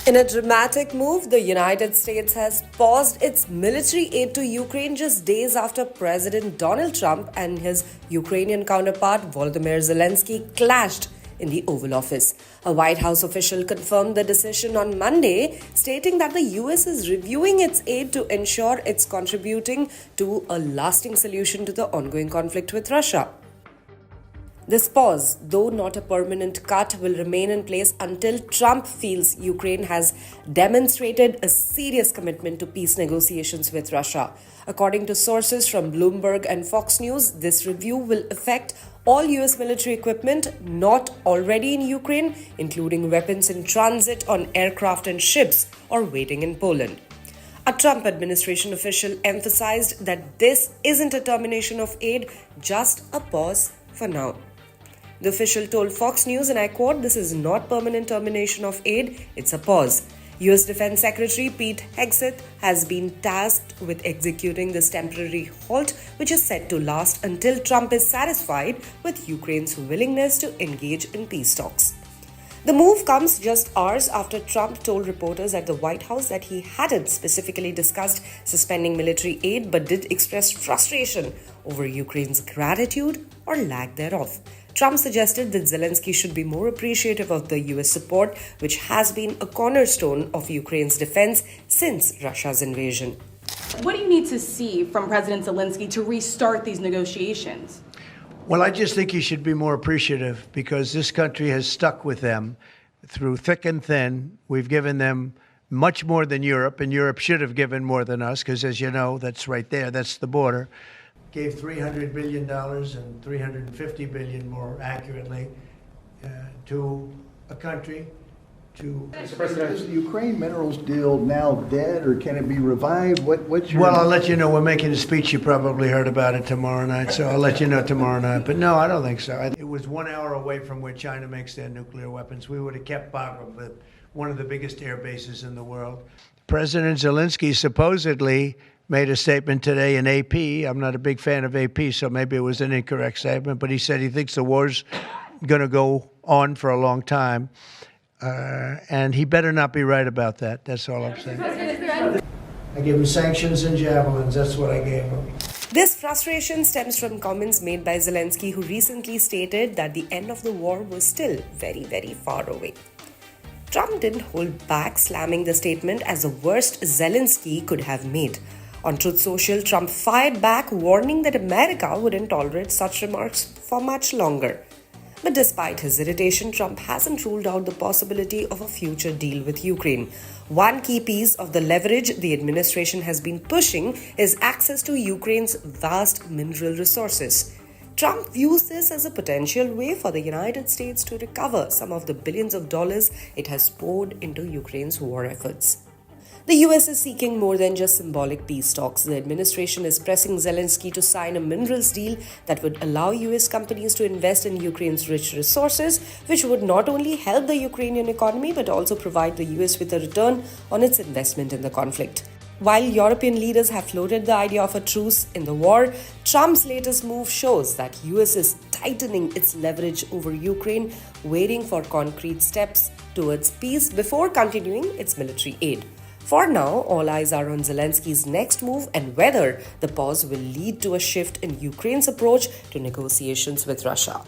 In a dramatic move, the United States has paused its military aid to Ukraine just days after President Donald Trump and his Ukrainian counterpart Volodymyr Zelensky clashed in the Oval Office. A White House official confirmed the decision on Monday, stating that the US is reviewing its aid to ensure it's contributing to a lasting solution to the ongoing conflict with Russia. This pause, though not a permanent cut, will remain in place until Trump feels Ukraine has demonstrated a serious commitment to peace negotiations with Russia. According to sources from Bloomberg and Fox News, this review will affect all US military equipment not already in Ukraine, including weapons in transit on aircraft and ships or waiting in Poland. A Trump administration official emphasized that this isn't a termination of aid, just a pause for now. The official told Fox News, and I quote, "This is not permanent termination of aid, it's a pause." US Defense Secretary Pete Hegseth has been tasked with executing this temporary halt, which is set to last until Trump is satisfied with Ukraine's willingness to engage in peace talks. The move comes just hours after Trump told reporters at the White House that he hadn't specifically discussed suspending military aid but did express frustration over Ukraine's gratitude or lack thereof. Trump suggested that Zelensky should be more appreciative of the US support, which has been a cornerstone of Ukraine's defense since Russia's invasion. What do you need to see from President Zelensky to restart these negotiations? Well, I just think he should be more appreciative because this country has stuck with them through thick and thin. We've given them much more than Europe, and Europe should have given more than us because, as you know, that's right there. That's the border. Gave $300 billion and $350 billion more accurately to a country. Is the Ukraine minerals deal now dead, or can it be revived? What's your... Well, I'll let you know. We're making a speech. You probably heard about it tomorrow night, so I'll let you know tomorrow night. But no, I don't think so. It was 1 hour away from where China makes their nuclear weapons. We would have kept Bagram with one of the biggest air bases in the world. President Zelensky supposedly made a statement today in AP. I'm not a big fan of AP, so maybe it was an incorrect statement, but he said he thinks the war's going to go on for a long time. And he better not be right about that. That's all I'm saying. I gave him sanctions and javelins. That's what I gave him. This frustration stems from comments made by Zelensky, who recently stated that the end of the war was still very, very far away. Trump didn't hold back, slamming the statement as the worst Zelensky could have made. On Truth Social, Trump fired back, warning that America wouldn't tolerate such remarks for much longer. But despite his irritation, Trump hasn't ruled out the possibility of a future deal with Ukraine. One key piece of the leverage the administration has been pushing is access to Ukraine's vast mineral resources. Trump views this as a potential way for the United States to recover some of the billions of dollars it has poured into Ukraine's war efforts. The US is seeking more than just symbolic peace talks. The administration is pressing Zelensky to sign a minerals deal that would allow US companies to invest in Ukraine's rich resources, which would not only help the Ukrainian economy but also provide the US with a return on its investment in the conflict. While European leaders have floated the idea of a truce in the war, Trump's latest move shows that US is tightening its leverage over Ukraine, waiting for concrete steps towards peace before continuing its military aid. For now, all eyes are on Zelensky's next move and whether the pause will lead to a shift in Ukraine's approach to negotiations with Russia.